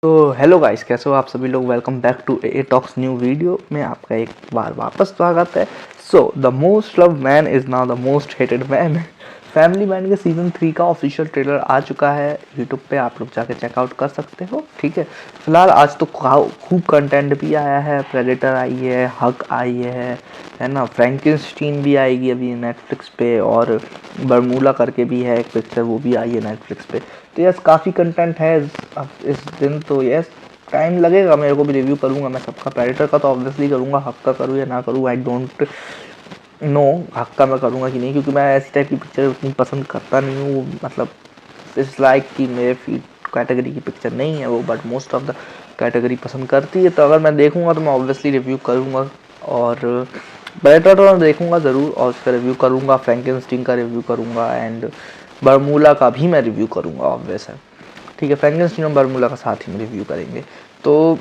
तो hello guys, कैसे हो आप सभी लोग। Welcome back to A talks new video में आपका एक बार वापस स्वागत है। So the most love man is now the most hated man. Family man के सीज़न 3 का ऑफिशियल ट्रेलर आ चुका है यूट्यूब पे, आप लोग जाके चेकआउट कर सकते हो। ठीक है, फिलहाल आज तो खूब कंटेंट भी आया है। प्रेडेटर आई है, हक आई है ना, फ्रैंकेनस्टीन भी आएगी अभी नेटफ्लिक्स पे, और बरमूला करके भी है एक पिक्चर, वो भी आई है नेटफ्लिक्स पे। तो यस, काफ़ी कंटेंट है अब इस दिन। तो यस, टाइम लगेगा, मेरे को भी रिव्यू करूँगा मैं सबका। प्रेडेटर का तो ऑब्वियसली करूँगा, हक का करूँ या ना करूँ आई डोंट नो। हक का मैं करूँगा कि नहीं, क्योंकि मैं ऐसी टाइप की पिक्चर उतनी पसंद करता नहीं हूँ। मतलब इट्स लाइक कि मेरे फीट कैटेगरी की पिक्चर नहीं है वो, but most of the category पसंद करती है। तो अगर मैं देखूँगा तो मैं ऑब्वियसली रिव्यू करूँगा, और प्रेडेटर तो मैं देखूँगा ज़रूर और उसका रिव्यू करूँगा। फ्रैंकेनस्टीन का रिव्यू करूँगा एंड बरमूला का भी मैं रिव्यू करूँगा ऑब्वियस है। ठीक है, फ्रैंकेनस्टीन और बरमूला का साथ ही में रिव्यू करेंगे। तो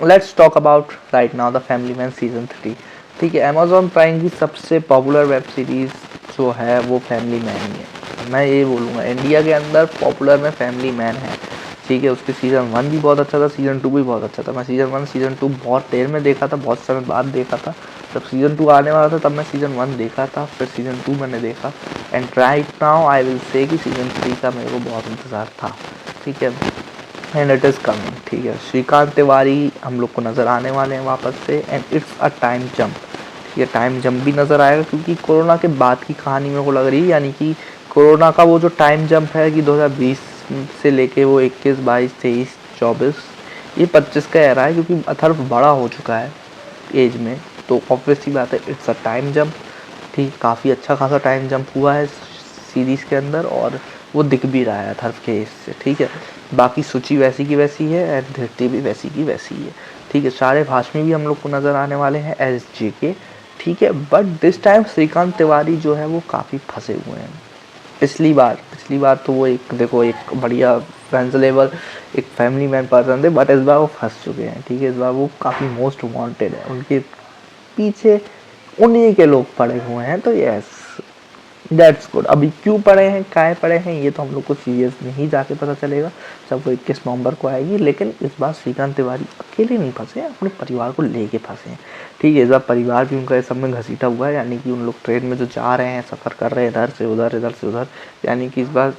let's talk about right now the family man season 3। ठीक है, अमेजॉन प्राइम की सबसे पॉपुलर वेब सीरीज़ जो है वो फैमिली मैन ही है। मैं ये बोलूँगा इंडिया के अंदर पॉपुलर में फैमिली मैन है। ठीक है, उसके सीज़न 1 भी बहुत अच्छा था, सीज़न 2 भी बहुत अच्छा था। मैं सीज़न 1 सीज़न 2 बहुत देर में देखा था, बहुत समय बाद देखा था। जब सीज़न 2 आने वाला था तब मैं सीज़न 1 देखा था, फिर सीज़न 2 मैंने देखा। And right now I will say कि सीज़न 3 का मेरे को बहुत इंतज़ार था। ठीक है, एंड इट इज़ कमिंग। ठीक है, श्रीकांत तिवारी हम लोग को नज़र आने वाले हैं वापस से, and it's a time jump. ठीक है, टाइम जंप भी नज़र आएगा क्योंकि कोरोना के बाद की कहानी मेरे को लग रही है, यानी कि कोरोना का वो जो टाइम जंप है कि 2020 से लेके वो 21, 22, 23, 24, ये 25 का एरा है, क्योंकि अथर्व बड़ा हो चुका है एज में। तो ऑब्वियसली बात है, इट्स अ टाइम जंप। ठीक, काफ़ी अच्छा खासा टाइम जंप हुआ है सीरीज़ के अंदर, और वो दिख भी रहा है अथर्व के एज से। ठीक है, बाकी सूची वैसी की वैसी है एंड धृति भी वैसी की वैसी है। ठीक है, सारे भाषमी भी हम लोग को नज़र आने वाले हैं एज JK। ठीक है, but this time Shrikant Tiwari जो है वो काफ़ी फंसे हुए हैं। पिछली बार तो वो एक देखो एक बढ़िया फैंस लेवल एक फैमिली मैन पर्सन थे, बट इस बार वो फंस चुके हैं। ठीक है, इस बार वो काफ़ी मोस्ट वांटेड है, उनके पीछे उन्हीं के लोग पड़े हुए हैं। तो यस, दैट्स गुड। अभी क्यों पड़े हैं, काहे पड़े हैं, ये तो हम लोग को सीरियस में ही जाके पता चलेगा जब वो 21 नवंबर को आएगी। लेकिन इस बार श्रीकांत तिवारी अकेले नहीं फंसे हैं, अपने परिवार को लेके फंसे हैं। ठीक है, इस बार परिवार भी उनका इस सब में घसीटा हुआ है, यानी कि उन लोग ट्रेन में जो जा रहे हैं, सफ़र कर रहे हैं इधर से उधर इधर से उधर। यानी कि इस बार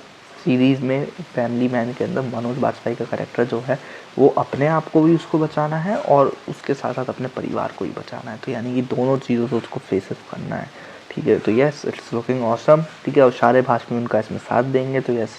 सीरीज़ में फैमिली मैन के अंदर मनोज बाजपेयी का कैरेक्टर जो है वो अपने आप को भी उसको बचाना है और उसके साथ साथ अपने परिवार को भी बचाना है। तो यानी कि दोनों चीज़ों से उसको फेस करना है। ठीक है, तो यस, इट्स लुकिंग ऑसम। ठीक है, और सारे भाषण उनका इसमें साथ देंगे। तो yes,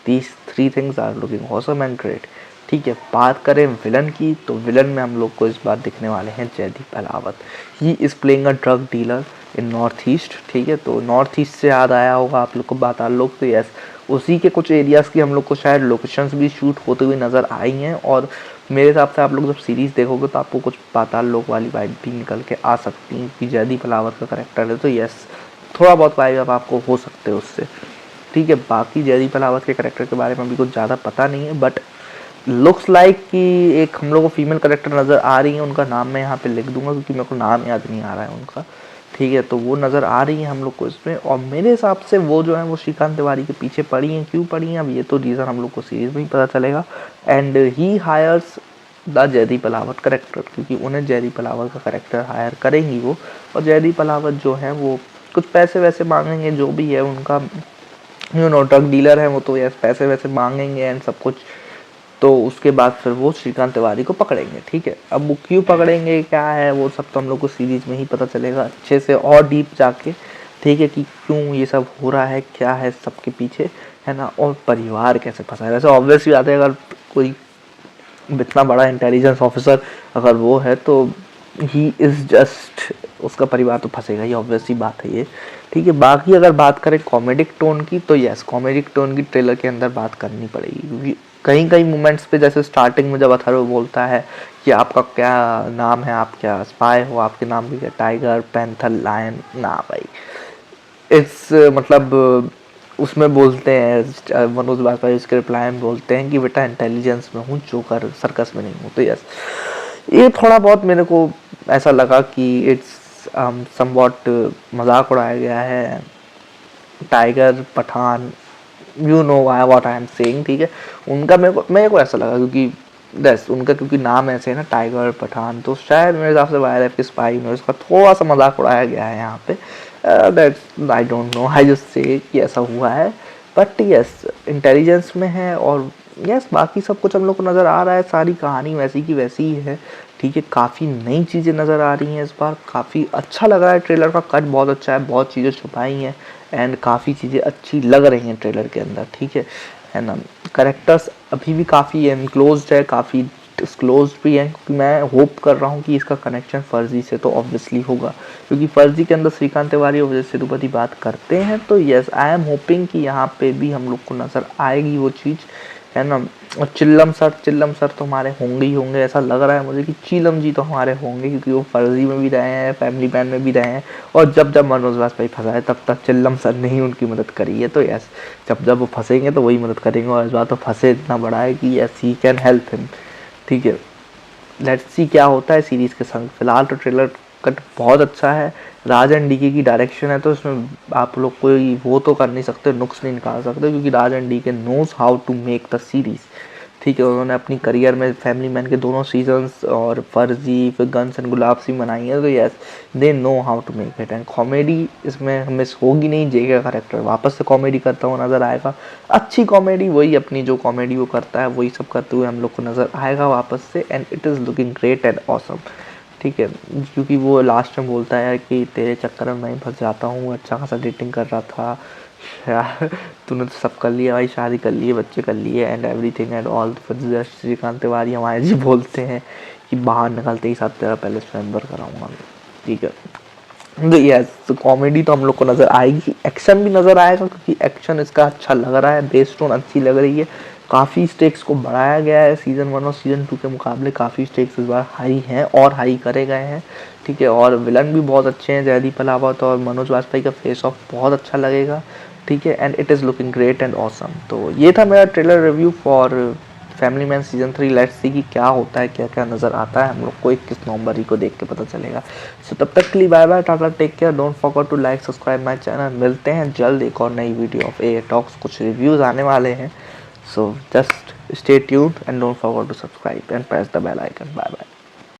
these 3 things are looking awesome and great. ठीक है, बात करें विलन की, तो विलन में हम लोग को इस बार दिखने वाले हैं Jaideep Ahlawat. He is playing a drug dealer in North East. ठीक है, तो नॉर्थ ईस्ट से याद आया होगा आप लोग को पाताल लोक। तो यस, उसी के कुछ एरियाज़ की हम लोग को शायद लोकेशंस भी शूट होते हुए नज़र आई हैं, और मेरे हिसाब से आप लोग जब सीरीज़ देखोगे तो आपको कुछ पाताल लोक वाली वाइब भी निकल के आ सकती है कि जयदीप अहलावत का करेक्टर है। तो यस, थोड़ा बहुत वाइब अब आपको हो सकते हैं उससे। ठीक है, बाकी जयदीप अहलावत के करेक्टर के बारे में अभी कुछ ज़्यादा पता नहीं है, बट लुक्स लाइक कि एक हम लोग को फीमेल करेक्टर नज़र आ रही है। उनका नाम मैं यहाँ पे लिख दूंगा क्योंकि मेरे को नाम याद नहीं आ रहा है उनका। ठीक है, तो वो नज़र आ रही है हम लोग को इसमें, और मेरे हिसाब से वो जो है वो श्रीकांत तिवारी के पीछे पड़ी हैं। क्यों पड़ी हैं अब ये तो रीज़न हम लोग को सीरीज़ में ही पता चलेगा। And he hires the Jaideep Ahlawat character, क्योंकि उन्हें जयदीप अहलावत का करेक्टर हायर करेंगी वो। और जयदीप अहलावत जो है वो कुछ पैसे वैसे मांगेंगे, जो भी है उनका ड्रग डीलर है वो, तो यस पैसे वैसे मांगेंगे एंड सब कुछ। तो उसके बाद फिर वो श्रीकांत तिवारी को पकड़ेंगे। ठीक है, अब वो क्यों पकड़ेंगे, क्या है वो सब तो हम लोग को सीरीज में ही पता चलेगा अच्छे से और डीप जाके। ठीक है, कि क्यों ये सब हो रहा है, क्या है सबके पीछे, है ना, और परिवार कैसे फंसा है। वैसे ऑब्वियसली बात है, अगर कोई इतना बड़ा इंटेलिजेंस ऑफिसर अगर वो है तो ही इज़ जस्ट, उसका परिवार तो फंसेगा ही, ऑब्वियसली बात है ये। ठीक है, बाकी अगर बात करें कॉमेडिक टोन की, तो यस, कॉमेडिक टोन की ट्रेलर के अंदर बात करनी पड़ेगी, क्योंकि कहीं कहीं मोमेंट्स पे, जैसे स्टार्टिंग में जब अथर्व बोलता है कि आपका क्या नाम है, आप क्या स्पाई हो, आपके नाम भी क्या, टाइगर, पैंथर, लायन, ना भाई, इट्स मतलब उसमें बोलते हैं मनोज बाजपेयी उसके रिप्लाई में बोलते हैं कि बेटा इंटेलिजेंस में हूँ, जोकर सर्कस में नहीं हूँ। तो यस, ये थोड़ा बहुत मेरे को ऐसा लगा कि इट्स समवॉट मजाक उड़ाया गया है। Tiger, Pathaan, you know what I am saying. ठीक है, उनका मेरे को ऐसा लगा, क्योंकि दस उनका क्योंकि नाम ऐसे है ना, टाइगर पठान, तो शायद मेरे हिसाब से वाईआरएफ के स्पाई यूनिवर्स का थोड़ा सा मजाक उड़ाया गया है यहाँ पे। That's I don't know, I just say कि ऐसा हुआ है, बट यस इंटेलिजेंस में है। और यस बाकी सब कुछ हम लोग को नज़र आ रहा है, सारी कहानी वैसी की वैसी ही है। ठीक है, काफ़ी नई चीज़ें नज़र आ रही हैं इस बार, काफ़ी अच्छा लग रहा है। ट्रेलर का कट बहुत अच्छा है, बहुत चीज़ें छुपाई हैं एंड काफ़ी चीज़ें अच्छी लग रही हैं ट्रेलर के अंदर। ठीक है ना। करेक्टर्स अभी भी काफ़ी एनक्लोज्ड है, काफ़ी डिस्क्लोज भी है, क्योंकि मैं होप कर रहा हूँ कि इसका कनेक्शन फर्जी से तो ऑब्वियसली होगा, क्योंकि फर्जी के अंदर श्रीकांत तिवारी और विजय सेतुपति बात करते हैं। तो यस आई एम होपिंग कि यहाँ पे भी हम लोग को नज़र आएगी वो चीज़, है ना। और चिल्लम सर तो हमारे होंगे ही होंगे, ऐसा लग रहा है मुझे कि चीलम जी तो हमारे होंगे, क्योंकि वो फर्जी में भी रहे हैं, फैमिली मैन में भी रहे हैं, और जब जब मनोज वाजपेयी फंसा है तब तक चिल्लम सर ने ही उनकी मदद करी है। तो यस जब जब वो फंसेंगे तो वही मदद करेंगे, और इस बार तो फंसे इतना बड़ा है कि yes he can help him. ठीक है, लेट्स सी क्या होता है सीरीज़ के संग। फिलहाल तो ट्रेलर कट बहुत अच्छा है, राज एंड डीके की डायरेक्शन है, तो इसमें आप लोग कोई वो तो कर नहीं सकते, नुक्स नहीं निकाल सकते, क्योंकि Raj and DK knows how to make the series. ठीक है, उन्होंने अपनी करियर में फैमिली मैन के दोनों सीजन्स और फर्जी फिर गन्स एंड गुलाब्स भी बनाई है, तो yes they know how to make it. And comedy इसमें मिस होगी नहीं, जे का कैरेक्टर वापस से कॉमेडी करता हुआ नज़र आएगा, अच्छी कॉमेडी, वही अपनी जो कॉमेडी वो करता है वही सब करते हुए हम लोग को नज़र आएगा वापस से। And it is looking great and awesome. ठीक है, क्योंकि वो लास्ट में बोलता है कि तेरे चक्कर में मैं फंस जाता हूँ, अच्छा खासा डेटिंग कर रहा था यार, तूने तो सब कर लिया भाई, शादी कर लिए, बच्चे कर लिए एंड एवरीथिंग एंड ऑल। फिर श्रीकांत तिवारी हमारे जी बोलते हैं कि बाहर निकलते ही साथ तेरा पैलेस में अंदर कराऊंगा मैं। ठीक है, तो यस कॉमेडी तो हम लोग को नज़र आएगी, एक्शन भी नज़र आएगा, क्योंकि एक्शन इसका अच्छा लग रहा है, बेस टोन अच्छी लग रही है, काफ़ी स्टेक्स को बढ़ाया गया है सीज़न 1 और सीज़न 2 के मुकाबले, काफ़ी स्टेक्स इस बार हाई हैं और हाई करे गए हैं। ठीक है, और विलन भी बहुत अच्छे हैं, जयदीप अलावत और मनोज वाजपेयी का फेस ऑफ बहुत अच्छा लगेगा। ठीक है, and it is looking great and awesome. तो ये था मेरा trailer review for family man season 3। Let's see कि क्या होता है, क्या क्या नज़र आता है, हम लोग को 21 नवंबर ही को देख के पता चलेगा। सो तब तक के लिए bye bye, tata, take care, don't forget to like subscribe my channel. मिलते हैं जल्द एक और नई वीडियो ऑफ ए टॉक्स, कुछ रिव्यूज़ आने वाले हैं, so just stay tuned and don't forget to subscribe and press the bell icon. Bye bye.